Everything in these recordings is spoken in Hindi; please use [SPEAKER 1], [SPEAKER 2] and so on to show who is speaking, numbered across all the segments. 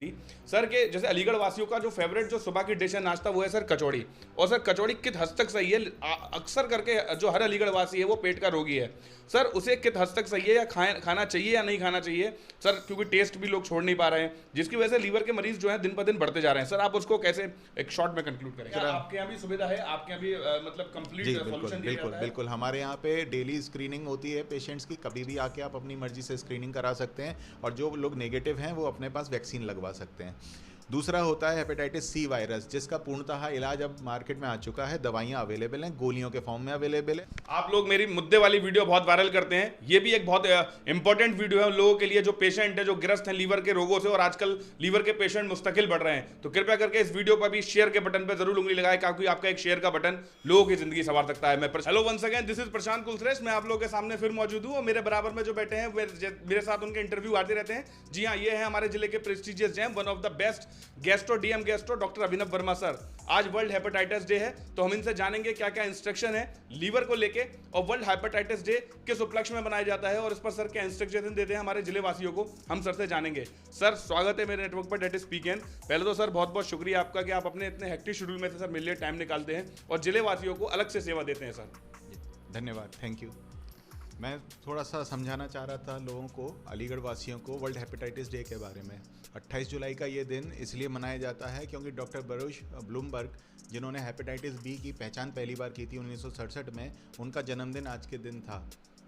[SPEAKER 1] सर के जैसे अलीगढ़ वासियों का जो फेवरेट जो सुबह की डिश है नाश्ता वो है सर कचौड़ी। और सर कचौड़ी कित हद तक सही है? अक्सर करके जो हर अलीगढ़ वासी है वो पेट का रोगी है। सर उसे कित हद तक सही है या खाना चाहिए या नहीं खाना चाहिए सर? क्योंकि टेस्ट भी लोग छोड़ नहीं पा रहे हैं, जिसकी वजह से लीवर के मरीज जो है दिन ब दिन बढ़ते जा रहे हैं। सर आप उसको कैसे एक शॉर्ट में कंक्लूड करें? क्या आपके यहाँ भी सुविधा है? आपके यहाँ भी मतलब कंप्लीट
[SPEAKER 2] जी बिल्कुल
[SPEAKER 1] सोल्यूशन दिया
[SPEAKER 2] बिल्कुल
[SPEAKER 1] जाता है?
[SPEAKER 2] बिल्कुल, हमारे यहाँ पे डेली स्क्रीनिंग होती है पेशेंट्स की। कभी भी आके आप अपनी मर्जी से स्क्रीनिंग करा सकते हैं, और जो लोग नेगेटिव हैं वो अपने पास वैक्सीन लगवा सकते हैं। दूसरा होता है हेपेटाइटिस सी वायरस, जिसका पूर्णतः इलाज अब मार्केट में आ चुका है। दवाइयाँ अवेलेबल हैं, गोलियों के फॉर्म में अवेलेबल है।
[SPEAKER 1] आप लोग मेरी मुद्दे वाली वीडियो बहुत वायरल करते हैं, ये भी एक बहुत इंपॉर्टेंट वीडियो है उन लोगों के लिए जो पेशेंट है, जो ग्रस्त हैं लीवर के रोगों से, और आजकल लीवर के पेशेंट मुस्तकिल बढ़ रहे हैं। तो कृपया करके इस वीडियो पर भी शेयर के बटन पर जरूर उंगली लगाएं, क्योंकि आपका एक शेयर का बटन लोगों की जिंदगी संवार सकता है। Hello once again, this is Prashant Kulshreshtha. मैं आप लोगों के सामने फिर मौजूद हूँ, और मेरे बराबर में जो बैठे हैं मेरे साथ उनके इंटरव्यू आते रहते हैं। जी हाँ, ये है हमारे जिले के prestigious jam, one of the best गेस्टो DM गेस्टो doctor Abhinav Verma sir. आज वर्ल्ड हेपेटाइटिस डे है, तो हम इनसे जानेंगे क्या क्या इंस्ट्रक्शन है लीवर को लेके, और वर्ल्ड हेपेटाइटिस डे किस उपलक्ष्य में मनाया जाता है, और इस पर सर क्या इंस्ट्रक्शन देते हैं हमारे जिले वासियों को, हम सर से जानेंगे। सर स्वागत है मेरे नेटवर्क पर, डेट इज स्पीक। पहले तो सर बहुत बहुत शुक्रिया आपका कि आप अपने इतने हेक्टिक शेड्यूल में से सर मेरे लिए टाइम निकालते हैं और जिले वासियों को अलग से सेवा देते हैं सर।
[SPEAKER 2] धन्यवाद, थैंक यू। मैं थोड़ा सा समझाना चाह रहा था लोगों को, अलीगढ़ वासियों को, वर्ल्ड हेपेटाइटिस डे के बारे में। 28 जुलाई का ये दिन इसलिए मनाया जाता है क्योंकि डॉक्टर बरूश ब्लूमबर्ग, जिन्होंने हेपेटाइटिस बी की पहचान पहली बार की थी 1967 में, उनका जन्मदिन आज के दिन था।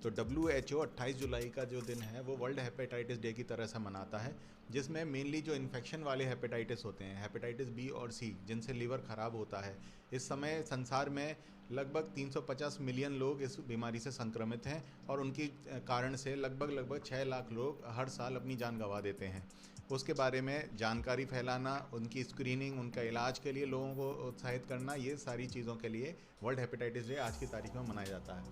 [SPEAKER 2] तो WHO 28 जुलाई का जो दिन है वो वर्ल्ड हेपेटाइटिस डे की तरह से मनाता है, जिसमें मेनली जो इन्फेक्शन वाले हेपेटाइटिस होते हैं, हेपेटाइटिस बी और सी, जिनसे लीवर ख़राब होता है। इस समय संसार में लगभग 350 मिलियन लोग इस बीमारी से संक्रमित हैं, और उनकी कारण से लगभग 6 लाख लोग हर साल अपनी जान गंवा देते हैं। उसके बारे में जानकारी फैलाना, उनकी स्क्रीनिंग, उनका इलाज के लिए लोगों को उत्साहित करना, ये सारी चीज़ों के लिए वर्ल्ड हेपेटाइटिस डे आज की तारीख में मनाया जाता है।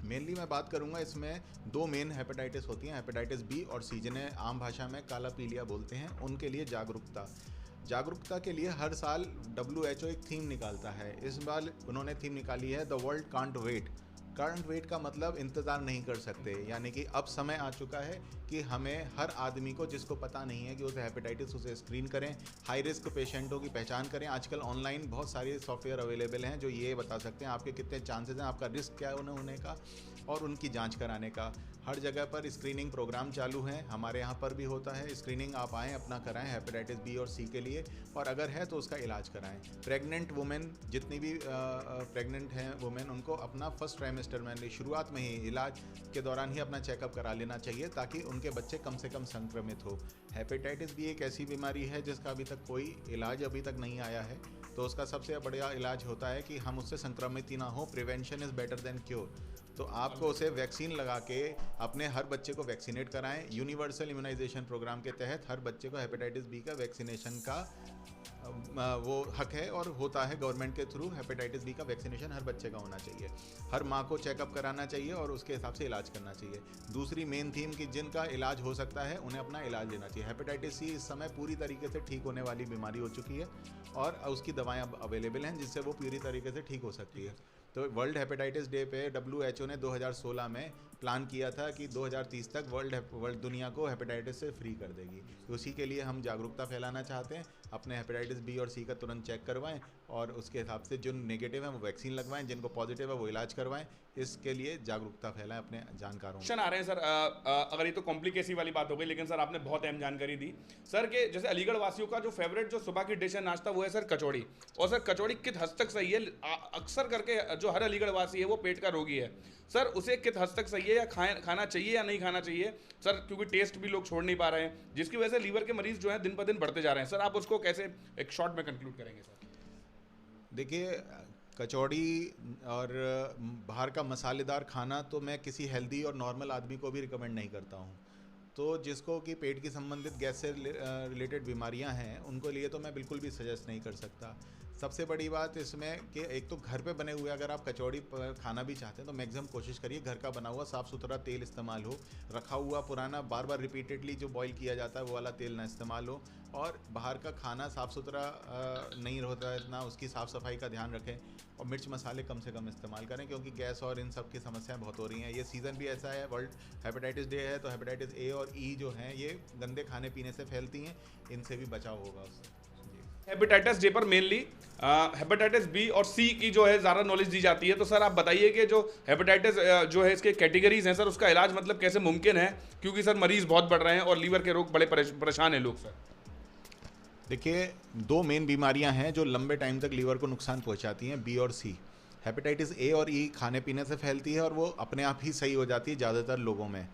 [SPEAKER 2] मेनली मैं बात करूंगा, इसमें दो मेन हेपेटाइटिस होती हैं, हेपेटाइटिस बी और सी, जिन्हें आम भाषा में काला पीलिया बोलते हैं। उनके लिए जागरूकता के लिए हर साल WHO एक थीम निकालता है। इस बार उन्होंने थीम निकाली है the world can't wait. Can't wait का मतलब इंतज़ार नहीं कर सकते, यानी कि अब समय आ चुका है कि हमें हर आदमी को जिसको पता नहीं है कि उसे हेपेटाइटिस, उसे स्क्रीन करें। हाई रिस्क पेशेंटों की पहचान करें। आजकल ऑनलाइन बहुत सारे सॉफ्टवेयर अवेलेबल हैं जो ये बता सकते हैं आपके कितने चांसेस हैं, आपका रिस्क क्या है उन्हें होने का, और उनकी जांच कराने का। हर जगह पर स्क्रीनिंग प्रोग्राम चालू हैं, हमारे यहाँ पर भी होता है स्क्रीनिंग। आप आएँ, अपना कराएं हेपेटाइटिस बी और सी के लिए, और अगर है तो उसका इलाज कराएं। प्रेग्नेंट वुमेन, जितनी भी प्रेग्नेंट हैं वुमेन, उनको अपना फर्स्ट ट्राइमेस्टर में शुरुआत में ही, इलाज के दौरान ही अपना चेकअप करा लेना चाहिए, ताकि उनके बच्चे कम से कम संक्रमित हो। हेपेटाइटिस बी एक ऐसी बीमारी है जिसका अभी तक कोई इलाज अभी तक नहीं आया है, तो उसका सबसे बड़ा इलाज होता है कि हम उससे संक्रमित ही ना हो। Prevention is better than cure. तो आपको उसे वैक्सीन लगा के अपने हर बच्चे को वैक्सीनेट कराएं। यूनिवर्सल इम्यूनाइजेशन प्रोग्राम के तहत हर बच्चे को हेपेटाइटिस बी का वैक्सीनेशन का वो हक है, और होता है गवर्नमेंट के थ्रू। हेपेटाइटिस बी का वैक्सीनेशन हर बच्चे का होना चाहिए। हर माँ को चेकअप कराना चाहिए और उसके हिसाब से इलाज करना चाहिए। दूसरी मेन थीम कि जिनका इलाज हो सकता है उन्हें अपना इलाज लेना चाहिए। हेपेटाइटिस सी इस समय पूरी तरीके से ठीक होने वाली बीमारी हो चुकी है, और उसकी दवाएं अब अवेलेबल हैं जिससे वो पूरी तरीके से ठीक हो सकती है। तो वर्ल्ड हेपेटाइटिस डे पे WHO ने 2016 में प्लान किया था कि 2030 तक वर्ल्ड दुनिया को हेपेटाइटिस से फ्री कर देगी। उसी के लिए हम जागरूकता फैलाना चाहते हैं। अपने हेपेटाइटिस बी और सी का तुरंत चेक करवाएं, और उसके हिसाब से जो नेगेटिव है वो वैक्सीन लगवाएं, जिनको पॉजिटिव है वो इलाज करवाएं। इसके लिए जागरूकता फैलाएं अपने जानकारों
[SPEAKER 1] क्वेश्चन आ रहे हैं सर। अगर ये तो कॉम्प्लिकेसी वाली बात हो गई, लेकिन सर आपने बहुत अहम जानकारी दी। सर के जैसे अलीगढ़ वासियों का जो फेवरेट जो सुबह की डिश है नाश्ता वो है सर कचौड़ी। और सर कचौड़ी कित हद तक सही है? अक्सर करके जो हर अलीगढ़ वासी है वो पेट का रोगी है। सर उसे कित हद तक सही है या खाना चाहिए या नहीं खाना चाहिए सर? क्योंकि टेस्ट भी लोग छोड़ नहीं पा रहे हैं, जिसकी वजह से लीवर के मरीज जो है दिन ब दिन बढ़ते जा रहे हैं। सर आप उसको कैसे एक शॉर्ट में कंक्लूड करेंगे सर?
[SPEAKER 2] देखिए, कचौड़ी और बाहर का मसालेदार खाना तो मैं किसी हेल्दी और नॉर्मल आदमी को भी रिकमेंड नहीं करता हूँ। तो जिसको कि पेट की संबंधित गैस से रिलेटेड बीमारियां हैं, उनको लिए तो मैं बिल्कुल भी सजेस्ट नहीं कर सकता। सबसे बड़ी बात इसमें कि एक तो घर पे बने हुए अगर आप कचौड़ी खाना भी चाहते हैं तो मैक्सिमम कोशिश करिए घर का बना हुआ साफ़ सुथरा तेल इस्तेमाल हो। रखा हुआ पुराना बार बार रिपीटेडली जो बॉईल किया जाता है वो वाला तेल ना इस्तेमाल हो। और बाहर का खाना साफ़ सुथरा नहीं होता है इतना, उसकी साफ़ सफाई का ध्यान रखें। और मिर्च मसाले कम से कम इस्तेमाल करें, क्योंकि गैस और इन सब की समस्याएं बहुत हो रही हैं। ये सीज़न भी ऐसा है, वर्ल्ड हेपेटाइटिस डे है, तो हेपेटाइटिस ए और ई जो हैं ये गंदे खाने पीने से फैलती हैं, इनसे भी बचाव होगा उससे।
[SPEAKER 1] हेपेटाइटिस डे पर मेनली हेपेटाइटिस बी और सी की जो है ज़्यादा नॉलेज दी जाती है। तो सर आप बताइए कि जो हेपेटाइटिस जो है इसके कैटेगरीज हैं सर, उसका इलाज मतलब कैसे मुमकिन है, क्योंकि सर मरीज बहुत बढ़ रहे हैं और लीवर के रोग बड़े परेशान हैं लोग सर।
[SPEAKER 2] देखिए, दो मेन बीमारियां हैं जो लंबे टाइम तक लीवर को नुकसान पहुंचाती हैं, बी और सी। हेपेटाइटिस ए और ई खाने पीने से फैलती है और वो अपने आप ही सही हो जाती है ज़्यादातर लोगों में।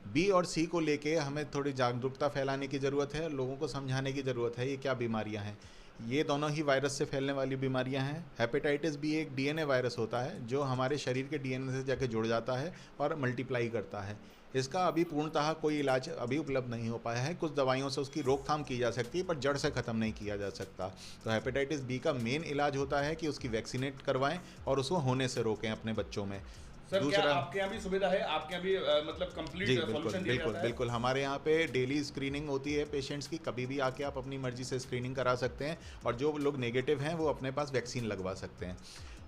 [SPEAKER 2] बी और सी को लेके हमें थोड़ी जागरूकता फैलाने की ज़रूरत है, लोगों को समझाने की ज़रूरत है ये क्या बीमारियां हैं। ये दोनों ही वायरस से फैलने वाली बीमारियां हैं। हेपेटाइटिस बी एक डीएनए वायरस होता है जो हमारे शरीर के डीएनए से जाके जुड़ जाता है और मल्टीप्लाई करता है। इसका अभी पूर्णतः कोई इलाज अभी उपलब्ध नहीं हो पाया है। कुछ दवाइयों से उसकी रोकथाम की जा सकती है पर जड़ से ख़त्म नहीं किया जा सकता। तो हेपेटाइटिस बी का मेन इलाज होता है कि उसकी वैक्सीनेट करवाएं और उसको होने से रोकें अपने बच्चों में।
[SPEAKER 1] सर क्या आपके यहाँ भी सुविधा है, आपके यहाँ भी मतलब कंप्लीट सॉल्यूशन दिया जाता है?
[SPEAKER 2] बिल्कुल हमारे यहाँ पे डेली स्क्रीनिंग होती है पेशेंट्स की, कभी भी आके आप अपनी मर्जी से स्क्रीनिंग करा सकते हैं और जो लोग नेगेटिव हैं वो अपने पास वैक्सीन लगवा सकते हैं।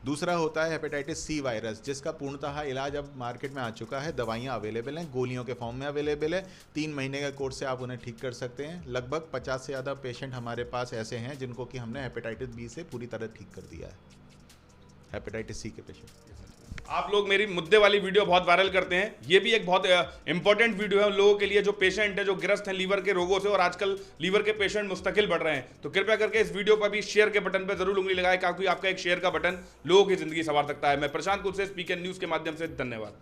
[SPEAKER 2] दूसरा होता है हेपेटाइटिस सी वायरस, जिसका पूर्णतः इलाज अब मार्केट में आ चुका है, दवाइयाँ अवेलेबल हैं, गोलियों के फॉर्म में अवेलेबल है। 3 महीने का कोर्स से आप उन्हें ठीक कर सकते हैं। लगभग 50 से ज़्यादा पेशेंट हमारे पास ऐसे हैं जिनको कि हमने हेपेटाइटिस बी से पूरी तरह ठीक कर दिया है, हेपेटाइटिस सी के पेशेंट।
[SPEAKER 1] आप लोग मेरी मुद्दे वाली वीडियो बहुत वायरल करते हैं, ये भी एक बहुत इंपॉर्टेंट वीडियो है उन लोगों के लिए जो पेशेंट है, जो ग्रस्त हैं लीवर के रोगों से, और आजकल लीवर के पेशेंट मुस्तकिल बढ़ रहे हैं। तो कृपया करके इस वीडियो पर भी शेयर के बटन पर जरूर उंगली लगाएं, क्योंकि आपका एक शेयर का बटन लोगों की जिंदगी संवार सकता है। मैं प्रशांत कुलसे, स्पीकर न्यूज के माध्यम से धन्यवाद।